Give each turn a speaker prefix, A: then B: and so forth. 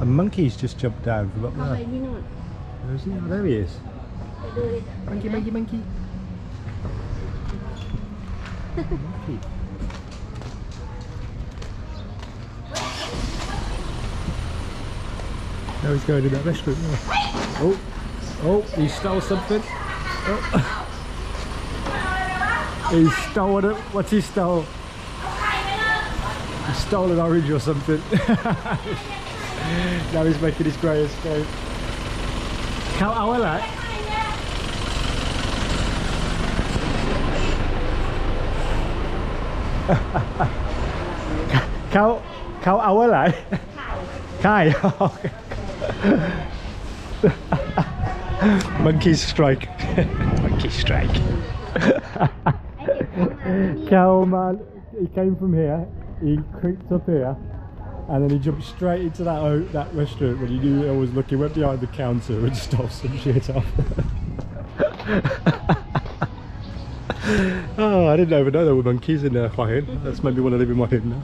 A: A monkey's just jumped down from up there. Where is he? Oh, there he is. Monkey, monkey, monkey. Monkey. Now he's going to that restaurant. Oh, oh, he stole something. Oh. He's stolen it. What's he stole? He stole an orange or something. Now he's making his grey escape. Khao áo lại. Khao áo lại. Khai. Monkey strike. Monkey strike. Khao man, he came from here. He creeped up here, and then he jumped straight into that restaurant when he knew I was looking. Went behind the counter and stole some shit off. Oh, I didn't even know there were monkeys in Hua Hin. That's made me want to live in Hua Hin now.